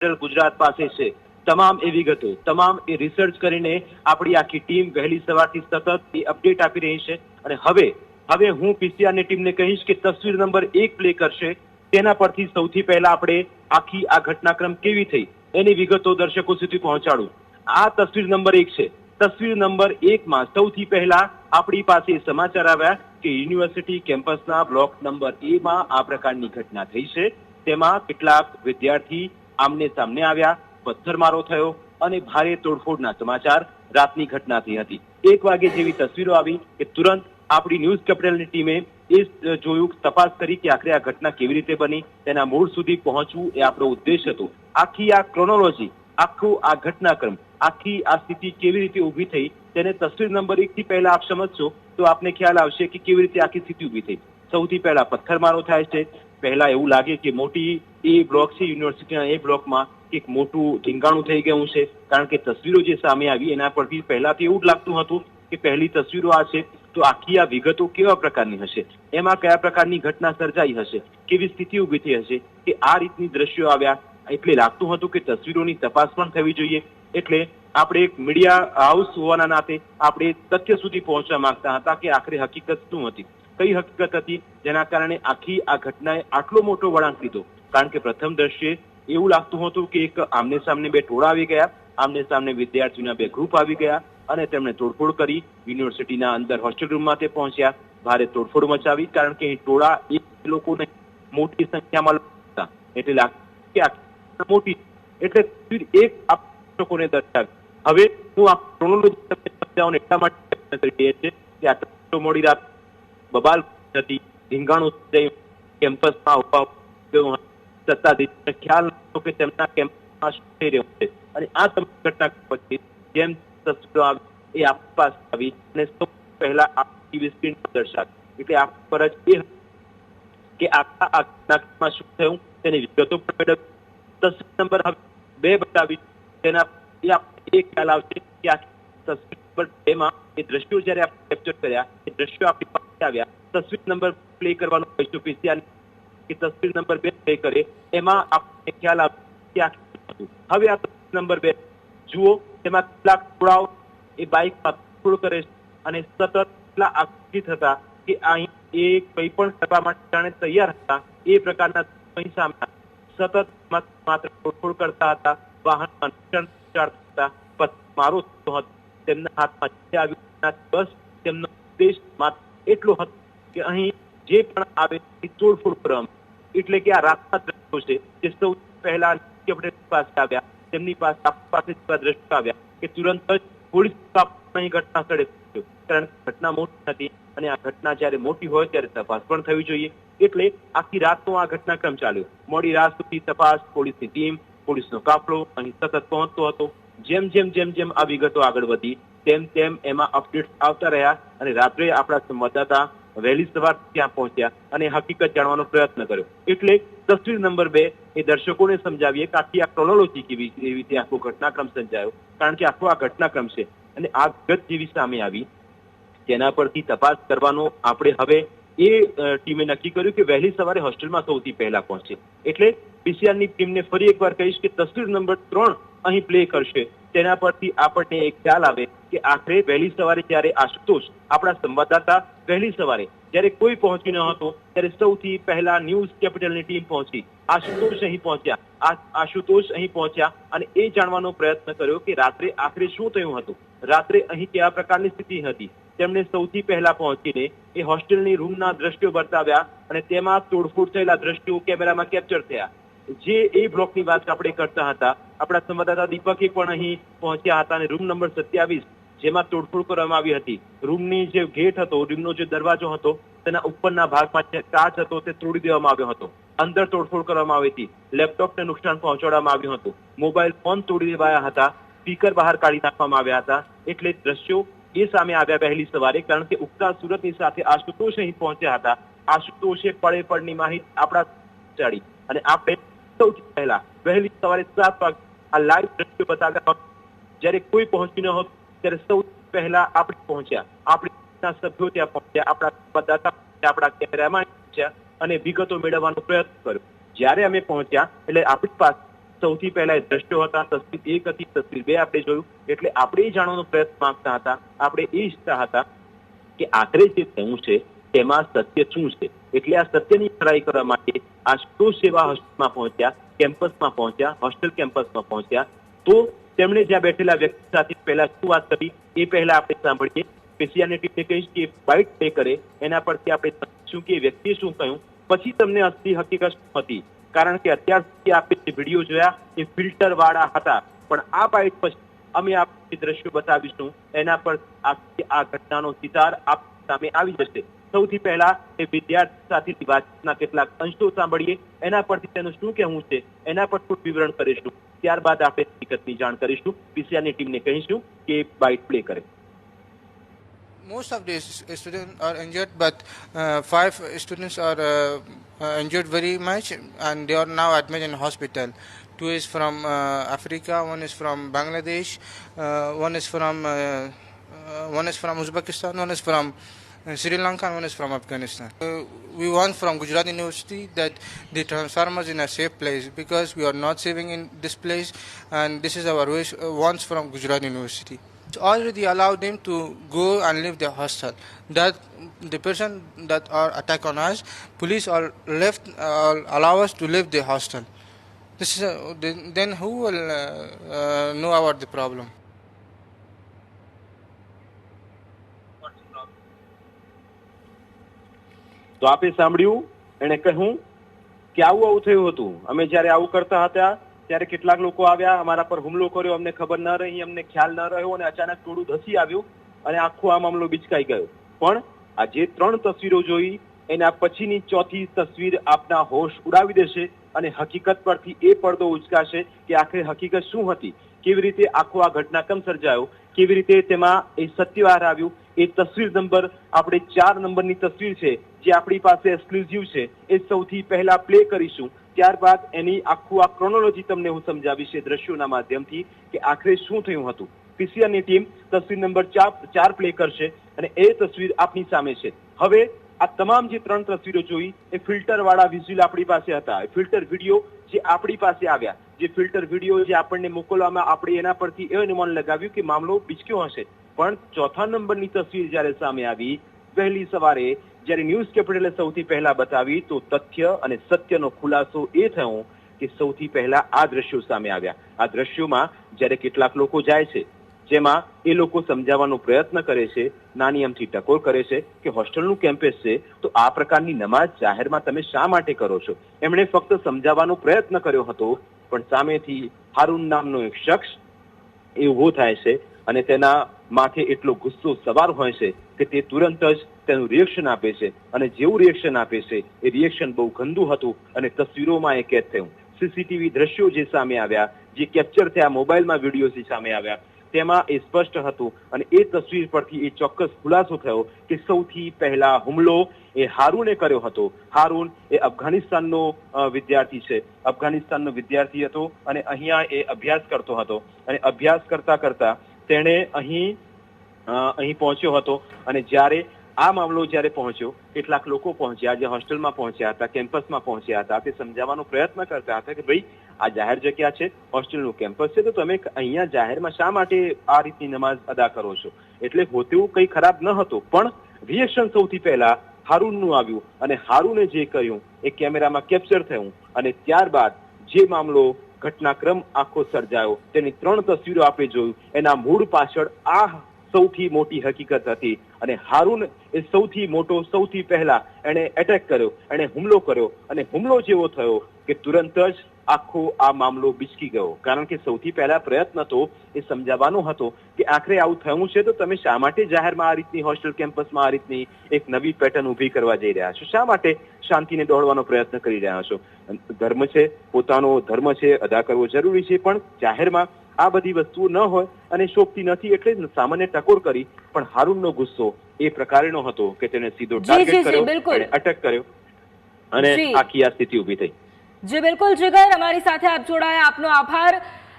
ગુજરાત પાસે છે તમામ એ વિગતો, તમામ એ રિસર્ચ કરીને આપણી આખી ટીમ વહેલી સવારથી સતત એ અપડેટ આપી રહી છે। અને હવે હું પીસીઆરની ટીમને કહીશ કે તસવીર નંબર 1 પ્લે કરશે, તેના પરથી સૌથી પહેલા આપણે આખી આ ઘટનાક્રમ કેવી થઈ એની વિગતો દર્શકો સુધી પહોંચાડું। આ તસવીર નંબર 1 છે। તસવીર નંબર 1 માં સૌથી પહેલા આપણી પાસે સમાચાર આવ્યા કે યુનિવર્સિટી કેમ્પસના બ્લોક નંબર A માં આ પ્રકારની ઘટના થઈ છે। તેમાં કેટલાક વિદ્યાર્થી આમને સામને આવ્યા, પથ્થરમારો થયો અને ભારે તોડફોડના સમાચાર રાતની ઘટના થઈ હતી। 1 વાગે જેવી તસવીરો આવી કે તુરંત આપણી ન્યૂઝ કેપિટલની ટીમે એ જોયું, તપાસ કરી કે આખરે આ ઘટના કેવી રીતે બની, તેના મૂળ સુધી પહોંચવું એ આપણો ઉદ્દેશ હતો। આખી આ ક્રોનોલોજી, આખું આ ઘટનાક્રમ, આખી આ સ્થિતિ કેવી રીતે ઊભી થઈ તેને તસવીર નંબર 1 થી પહેલા આપ સમજશો તો આપને ખ્યાલ આવશે કે કેવી રીતે આખી સ્થિતિ ઊભી થઈ। સૌથી પહેલા પથ્થરમારો થાય છે। પહેલા એવું લાગે કે મોટી એ બ્લોક છે, યુનિવર્સિટીના એ બ્લોકમાં એક મોટું ધીંગાણું થઈ ગયું છે, કારણ કે તસવીરો જે સામે આવી એના પરથી પહેલાથી એવું જ લાગતું હતું કે પહેલી તસવીરો આ છે તો આખી આ વિગતો કેવા પ્રકારની હશે, એમાં કયા પ્રકારની ઘટના સર્જાઈ હશે, કેવી સ્થિતિ ઊભી થઈ હશે કે આ રીતની દ્રશ્યો આવ્યા। એટલે લાગતું હતું કે તસવીરોની તપાસ પણ થવી જોઈએ। એટલે આપણે એક મીડિયા હાઉસ હોવાના નાતે આપણે તથ્ય સુધી પહોંચવા માંગતા હતા કે આખરે હકીકત શું હતી, કઈ હકીકત હતી જેના કારણે આખી આ ઘટનાએ આટલો મોટો વળાંક લીધો। કારણ કે પ્રથમ દ્રશ્યે એવું લાગતું હતું કે એક આમને સામને બે ટોળા આવી ગયા, આમને સામને વિદ્યાર્થીઓના બે ગ્રુપ આવી ગયા અને તેમણે તોડફોડ કરી યુનિવર્સિટીના અંદર હોસ્ટેલ રૂમમાં તે પહોંચ્યા, ભારે તોડફોડ મચાવી, કારણ કે લોકોને મોટી સંખ્યામાં હતા એટલે લાગતું કે આ મોટી એટલે એક લોકોને દર્શાવી। હવે હું આ ક્રોનોલોજી તમને સમજાવવાનો એટલા માટે પ્રયત્ન કરી રહ્યો છે કે આ મોડી રાત બબાલ હતી, ધીંગાણું થઈ કેમ્પસમાં ઉભા સત્તાધીશને ખ્યાલ નહોતો કે તેમના કેમ્પસમાં શું થઈ રહ્યું છે। અને આ સમગ્ર ઘટના પછી જેમ તસવીરો આવી એ આપણી પાસે આવી અને સૌથી પહેલા આ ટીવી સ્ક્રીન પર દર્શાવી। એટલે આપણી ફરજ એ કે આખા આ ઘટનામાં શું થયું તેની વિગતો પણ મેળવી। તસવીર નંબર 2 બતાવી, તેના એ આપણે ખ્યાલ આવશે કે આ તસવીર નંબર 2 માં એ દ્રશ્યો જ્યારે આપણે કેપ્ચર કર્યા એ દ્રશ્યો આપણી પાસે આવ્યા। તસવીર નંબર પ્લે કરવાનું કહીશું પીસીઆર કે તસવીર નંબર 2 પ્લે કરે, એમાં આપણને ખ્યાલ આવે કે આ હતું। હવે આ તસવીર નંબર 2 જુઓ, તેમાં કેટલાક ટોળાઓ એ બાઇકમાં તોડ કરે છે અને સતત એટલા આકર્ષિત હતા કે અહીં એ કંઈ પણ કરવા માટે જાણે તૈયાર હતા એ પ્રકારના અહીં સામે સતત માત્ર તોડફોડ કરતા હતા, વાહનમાં નુકસાન પહોંચાડતા હતા, પથ્થરમારો થતો હતો, તેમના હાથમાં જે આવ્યું બસ તેમનો ઉદ્દેશ માત્ર એટલો હતો કે અહીં જે પણ આવે એ તોડફોડ કરવામાં। એટલે કે આ રાતના દ્રશ્યો છે જે સૌથી પહેલા પાસે આવ્યા, તેમની પાસે દ્રશ્યો આવ્યા કે તુરંત જ પોલીસ અહીં ઘટના સ્થળે પહોંચ્યો, કારણ કે ઘટના મોટી હતી અને આ ઘટના જ્યારે મોટી હોય ત્યારે તપાસ પણ થવી જોઈએ। એટલે આખી રાતનો આ ઘટનાક્રમ ચાલ્યો, મોડી રાત સુધી તપાસ, પોલીસની ટીમ, પોલીસનો કાફલો અહીં સતત પહોંચતો હતો। જેમ આ વિગતો આગળ વધી તેમ એમાં અપડેટ્સ આવતા રહ્યા અને રાત્રે આપણા સંવાદદાતા વહેલી સવાર ત્યાં પહોંચ્યા અને હકીકત જાણવાનો પ્રયત્ન કર્યો। એટલે તસવીર નંબર 2 એ દર્શકોને સમજાવીએ કે આખી આ ક્રોનોલોજી કેવી રીતે આખો ઘટનાક્રમ સર્જાયો, કારણ કે આખો આ ઘટનાક્રમ છે અને આ વિગત જેવી સામે આવી તેના પરથી તપાસ કરવાનો આપણે હવે એ ટીમે નક્કી કર્યું કે વહેલી સવારે હોસ્ટેલમાં સૌથી પહેલા પહોંચે। એટલે પીસીઆરની ટીમને ફરી એકવાર કહીશ કે તસવીર નંબર 3 અહીં પ્લે કરશે, તેના પરથી આપણને એક ખ્યાલ આવે કે આખરે વહેલી સવારે જ્યારે આશુતોષ આપણા સંવાદદાતા વહેલી સવારે જ્યારે કોઈ પહોંચી ન હતો ત્યારે સૌથી પહેલા ન્યૂઝ કેપિટલની ટીમ પહોંચી, આશુતોષ અહીં પહોંચ્યા અને એ જાણવાનો પ્રયત્ન કર્યો કે રાત્રે આખરે શું થયું હતું, રાત્રે અહીં કેવા પ્રકારની સ્થિતિ હતી। તેમણે સૌથી પહેલા પહોંચીને એ હોસ્ટેલની રૂમના દ્રશ્યો બતાવ્યા અને તેમાં તોડફોડ થયેલા દ્રશ્યો કેમેરામાં કેપ્ચર થયા। જે એ બ્લોકની વાત આપણે કરતા હતા, આપણા સંવાદદાતા દીપકે પણ અહીં પહોંચ્યા હતા અને રૂમ નંબર 27 જેમાં તોડફોડ કરવામાં આવી હતી, રૂમની જે ગેટ હતો, રૂમનો જે દરવાજો હતો તેના ઉપરના ભાગમાં જે કાચ હતો તે તોડી દેવામાં આવ્યો હતો, અંદર તોડફોડ કરવામાં આવી હતી, લેપટોપને નુકસાન પહોંચાડવામાં આવ્યું હતું, મોબાઈલ ફોન તોડી દેવાયા હતા, સ્પીકર બહાર કાઢી નાખવામાં આવ્યા હતા। એટલે દ્રશ્યો એ સામે આવ્યા વહેલી સવારે, કારણ કે ઉગતા સુરતની સાથે આશુતોષ અહીં પહોંચ્યા હતા। આશુતોષે પડે પડની માહિતી આપણા પહોંચાડી અને આપણે સૌથી પહેલા વહેલી સવારે 7 વાગે આ લાઈવ દ્રશ્યો બતાવ્યા। જ્યારે કોઈ પહોંચી ન હોત ત્યારે સૌથી પહેલા આપણે પહોંચ્યા, આપણા સભ્યો ત્યાં પહોંચ્યા, આપણા સંવાદદાતા આપણા કેમેરામાં પહોંચ્યા અને વિગતો મેળવવાનો પ્રયત્ન કર્યો। જ્યારે અમે પહોંચ્યા એટલે આપણી પાસે સૌથી પહેલા એ દ્રશ્યો હતા. તસવીર 1 હતી, તસવીર 2 આપણે જોયું. એટલે આપણે એ જાણવાનો પ્રયત્ન માંગતા હતા, આપણે એ ઈચ્છતા હતા કે આખરે જે થયું છે તેમાં સત્ય શું છે. એટલે આ સત્યની ખરાઈ કરવા માટે આ શો સેવા હોસ્ટેલમાં પહોંચ્યા, કેમ્પસમાં પહોંચ્યા, હોસ્ટેલ કેમ્પસમાં પહોંચ્યા. તો તેમણે જ્યાં બેઠેલા વ્યક્તિ સાથે પહેલા શું વાત કરી એ પહેલા આપણે સાંભળીએ. પીસીઆરની ટીમને કહીશ કે બાઇટ પ્લે કરે, એના પરથી આપણે સમજીશું કે વ્યક્તિએ શું કહ્યું, પછી તમને અસલી હકીકત શું હતી. કારણ કે અત્યાર સુધી આપણે જે વિડીયો જોયા એ ફિલ્ટર વાળા હતા, પણ આ બાઇટ પછી અમે આપણે દ્રશ્યો બતાવીશું, એના પર આ ઘટનાનો ચિતાર આપ સામે આવી જશે. સૌથી પહેલા એ વિદ્યાર્થી સાથેની વાતચીતના કેટલાક અંશો સાંભળીએ, એના પરથી તેનું શું કહેવું છે એના પર થોડું વિવરણ કરીશું. ત્યારબાદ આપણે હકીકતની જાણ કરીશું. પીસીઆરની ટીમને કહીશું કે બાઇટ પ્લે કરે. Most of the students are injured, but 5 students are injured very much, and they are now admitted in hospital. 2 is from Africa, 1 is from Bangladesh, 1 is from Uzbekistan, 1 is from Sri Lanka, and 1 is from Afghanistan. We want from Gujarat University that they transform us in a safe place, because we are not saving in this place, and this is our wish, wants from Gujarat University. It's already allowed them to go and leave the hostel. That the person that are attack on us, police are left allow us to leave the hostel. This is then who will know about the problem? તો આપે સાંભળ્યું, એને કહ્યું કે આવું થયું હતું. અમે જયારે આવું કરતા હતા ત્યારે કેટલાક લોકો આવ્યા, અમારા પર હુમલો કર્યો, અમને ખબર ન રહી, અમને ખ્યાલ ન રહ્યો, અને અચાનક ટોળું ધસી આવ્યું અને આખો આ મામલો બિચકાઈ ગયો. પણ આ જે 3 તસવીરો જોઈ એના પછીની 4થી તસવીર આપના હોશ ઉડાવી દેશે, અને હકીકત પરથી એ પડદો ઉચકાશે કે આખરે હકીકત શું હતી, કેવી રીતે આખો આ ઘટનાક્રમ સર્જાયો, કેવી રીતે તેમાં એ સત્ય બહાર આવ્યું. એ તસવીર નંબર આપણે 4 નંબરની તસવીર છે જે આપણી પાસે એક્સક્લુઝિવ છે, એ સૌથી પહેલા પ્લે કરીશું. ત્યારબાદ એની આખું આ ક્રોનોલોજી તમને હું સમજાવીશ એ દ્રશ્યોના માધ્યમથી કે આખરે શું થયું હતું. પીસીઆરની ટીમ તસવીર નંબર 4 પ્લે કરશે, અને એ તસવીર આપની સામે છે. હવે આ તમામ જે 3 તસવીરો જોઈ એ ફિલ્ટર વાળા વિઝ્યુઅલ આપણી પાસે હતા. એ ફિલ્ટર વિડીયો જે આપણી પાસે આવ્યા, જે ફિલ્ટર વિડીયો જે આપણને મોકલવામાં, આપણે એના પરથી એ અનુમાન લગાવ્યું કે મામલો બિચક્યો હશે. પણ 4થા નંબરની તસવીર જ્યારે સામે આવી વહેલી સવારે, જ્યારે ન્યૂઝ કેપિટલે સૌથી પહેલા બતાવી, તો તથ્ય અને સત્યનો ખુલાસો એ થયો કે સૌથી પહેલા આ દ્રશ્યો સામે આવ્યા. આ દ્રશ્યોમાં જ્યારે કેટલાક લોકો જાય છે, જેમાં એ લોકો સમજાવવાનો પ્રયત્ન કરે છે, નાની અમથી ટકોર કરે છે કે હોસ્ટેલનું કેમ્પસ છે તો આ પ્રકારની નમાઝ જાહેરમાં તમે શા માટે કરો છો. એમણે ફક્ત સમજાવવાનો પ્રયત્ન કર્યો હતો, પણ સામેથી હારૂન નામનો એક શખ્સ એ ઉભો થાય છે, અને તેના માથે એટલો ગુસ્સો સવાર હોય છે કે તે તુરંત જ તેનું રિએક્શન આપે છે. અને જેવું રિએક્શન આપે છે એ રિએક્શન બહુ ગંદુ હતું, અને તસવીરોમાં એ કેદ થયું. સીસીટીવી દ્રશ્યો જે સામે આવ્યા, જે કેપ્ચર થયા, મોબાઈલમાં વિડીયો જે સામે આવ્યા, તેમાં એ સ્પષ્ટ હતું. અને એ તસવીર પરથી એ ચોક્કસ ખુલાસો થયો કે સૌથી પહેલા હુમલો એ હારૂને કર્યો હતો. હારૂન એ અફઘાનિસ્તાનનો વિદ્યાર્થી છે, અફઘાનિસ્તાનનો વિદ્યાર્થી હતો, અને અહીંયા એ અભ્યાસ કરતો હતો. અને અભ્યાસ કરતા કરતા તેણે અહીં પહોંચ્યો હતો, અને જ્યારે આ મામલો જ્યારે પહોંચ્યો, કેટલાક લોકો પહોંચ્યા, જે હોસ્ટેલમાં પહોંચ્યા હતા, કેમ્પસમાં પહોંચ્યા હતા, તે સમજાવવાનો પ્રયત્ન કરતા હતા કે ભાઈ આ જાહેર જગ્યા છે, હોસ્ટેલનું કેમ્પસ છે, તો તમે અહીંયા જાહેરમાં શા માટે આ રીતની નમાઝ અદા કરો છો. એટલે હોતું કંઈ ખરાબ ન હતું, પણ રિએક્શન સૌથી પહેલા હારૂનનું આવ્યું, અને હારૂને જે કહ્યું એ કેમેરામાં કેપ્ચર થયું. અને ત્યારબાદ જે મામલો ઘટનાક્રમ આખો સર્જાયો, તેની 3 તસવીરો આપણે જોયું, એના મૂળ પાછળ આ સૌથી મોટી હકીકત હતી. અને હારૂન એ સૌથી મોટો, સૌથી પહેલા એણે એટેક કર્યો, એણે હુમલો કર્યો, અને હુમલો જેવો થયો કે તુરંત જ આખો આ મામલો બિચકી ગયો. કારણ કે સૌથી પહેલા પ્રયત્ન તો એ સમજાવવાનો હતો કે આખરે આવું થયું છે તો તમે શા માટે જાહેરમાં આ રીતની હોસ્ટેલ કેમ્પસમાં આ રીતની એક નવી પેટર્ન ઊભી કરવા જઈ રહ્યા છો, શા માટે શાંતિને દોડવાનો પ્રયત્ન કરી રહ્યા છો. ધર્મ છે, પોતાનો ધર્મ છે, અદા કરવો જરૂરી છે, પણ જાહેરમાં આ બધી વસ્તુઓ ન હોય અને શોભતી નથી, એટલે સામાન્ય ટકોર કરી. પણ હારૂનનો ગુસ્સો એ પ્રકારનો હતો કે તેને સીધો ટાર્ગેટ કર્યો, અટેક કર્યો, અને આખી આ સ્થિતિ ઊભી થઈ. જી બિલકુલ જીગર, અમારી સાથે આપ જોડાયા, આપનો આભાર.